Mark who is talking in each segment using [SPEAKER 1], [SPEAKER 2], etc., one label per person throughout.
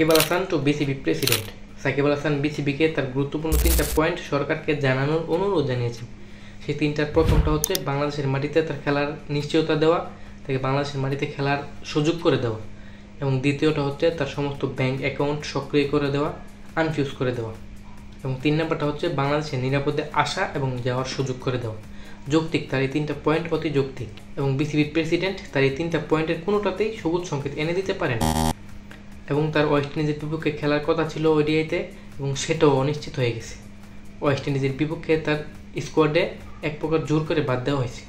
[SPEAKER 1] Shakib Al Hasan to BCB president. Shakib Al Hasan বিসিবিকে তার গুরুত্বপূর্ণ 3টা পয়েন্ট সরকারকে জানানোর অনুরোধ জানিয়েছেন। সেই 3টার প্রথমটা হচ্ছে বাংলাদেশের মাটিতে তার খেলার নিশ্চয়তা দেওয়া, তাকে বাংলাদেশের মাটিতে খেলার সুযোগ করে দেওয়া, এবং দ্বিতীয়টা হচ্ছে তার সমস্ত ব্যাংক অ্যাকাউন্ট সক্রিয় করে দেওয়া, আনফিউজ করে দেওয়া, এবং 3 নম্বরটা হচ্ছে বাংলাদেশের নিরাপদে আসা এবং যাওয়ার সুযোগ করে দেওয়া। যৌক্তিক, তার এই 3টা পয়েন্ট অতি যৌক্তিক, এবং বিসিবির প্রেসিডেন্ট তার এই 3টা পয়েন্টের কোনোটাতেই সবুজ সংকেত এনে দিতে পারেন, এবং তার ওয়েস্ট ইন্ডিজের বিপক্ষে খেলার কথা ছিল ওডিআইতে, এবং সেটাও অনিশ্চিত হয়ে গেছে। ওয়েস্ট ইন্ডিজের বিপক্ষে তার স্কোয়াডে এক প্রকার জোর করে বাদ দেওয়া হয়েছে।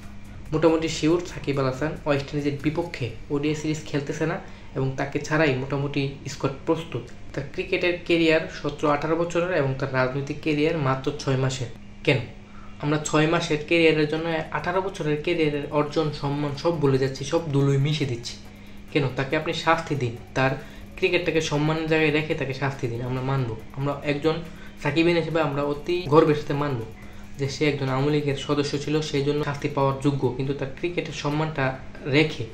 [SPEAKER 1] মোটামুটি শিওর সাকিব আল হাসান ওয়েস্ট ইন্ডিজের বিপক্ষে ওডিআই সিরিজ খেলতেছে না, এবং তাকে ছাড়াই মোটামুটি স্কোয়াড প্রস্তুত। তার ক্রিকেটের কেরিয়ার 17-18 বছরের, এবং তার রাজনৈতিক কেরিয়ার মাত্র 6 মাসের। কেন আমরা 6 মাসের কেরিয়ারের জন্য 18 বছরের কেরিয়ারের অর্জন, সম্মান সব ভুলে যাচ্ছি, সব ধুলোয় মিশে দিচ্ছি? কেন? তাকে আপনি শাস্তি দিন, তার ক্রিকেটটাকে সম্মানের জায়গায় রেখে তাকে শাস্তি দিন। আমরা মানব, আমরা একজন সাকিবিন হিসেবে আমরা অতি গর্বের সাথে মানব যে সে একজন আওয়ামী লীগের সদস্য ছিল, সেই জন্য শাস্তি পাওয়ার যোগ্য। কিন্তু তার ক্রিকেটের সম্মানটা রেখে,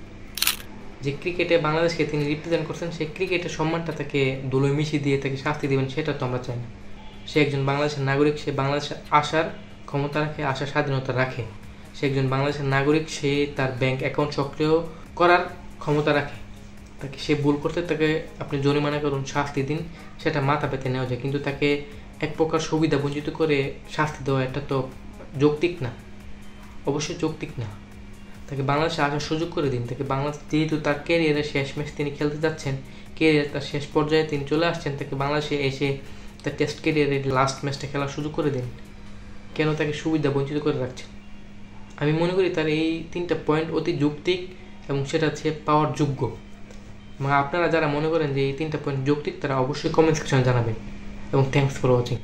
[SPEAKER 1] যে ক্রিকেটে বাংলাদেশকে তিনি রিপ্রেজেন্ট করছেন, সেই ক্রিকেটের সম্মানটা তাকে ধুলোয় মিশিয়ে দিয়ে তাকে শাস্তি দেবেন, সেটা তো আমরা চাই না। সে একজন বাংলাদেশের নাগরিক, সে বাংলাদেশে আসার ক্ষমতা রাখে, আসার স্বাধীনতা রাখে। সে একজন বাংলাদেশের নাগরিক, সে তার ব্যাংক অ্যাকাউন্ট সক্রিয় করার ক্ষমতা রাখে। তাকে সে ভুল করতে তাকে আপনি জরিমানা করুন, শাস্তি দিন, সেটা মাথা পেতে নেওয়া যায়। কিন্তু তাকে এক প্রকার সুবিধা বঞ্চিত করে শাস্তি দেওয়া, এটা তো যৌক্তিক না, অবশ্যই যৌক্তিক না। তাকে বাংলাদেশে আসার সুযোগ করে দিন। তাকে বাংলাদেশ, যেহেতু তার ক্যারিয়ারের শেষ ম্যাচ তিনি খেলতে যাচ্ছেন, ক্যারিয়ার তার শেষ পর্যায়ে তিনি চলে আসছেন, তাকে বাংলাদেশে এসে তার টেস্ট ক্যারিয়ারের লাস্ট ম্যাচটা খেলার সুযোগ করে দিন। কেন তাকে সুবিধা বঞ্চিত করে রাখছেন? আমি মনে করি তার এই 3টা পয়েন্ট অতি যৌক্তিক, এবং সেটা সে পাওয়ার যোগ্য। এবং আপনারা যারা মনে করেন যে এই 3টা পয়েন্ট যৌক্তিক, তারা অবশ্যই কমেন্ট সেকশনে জানাবেন, এবং থ্যাঙ্কস ফর ওয়াচিং।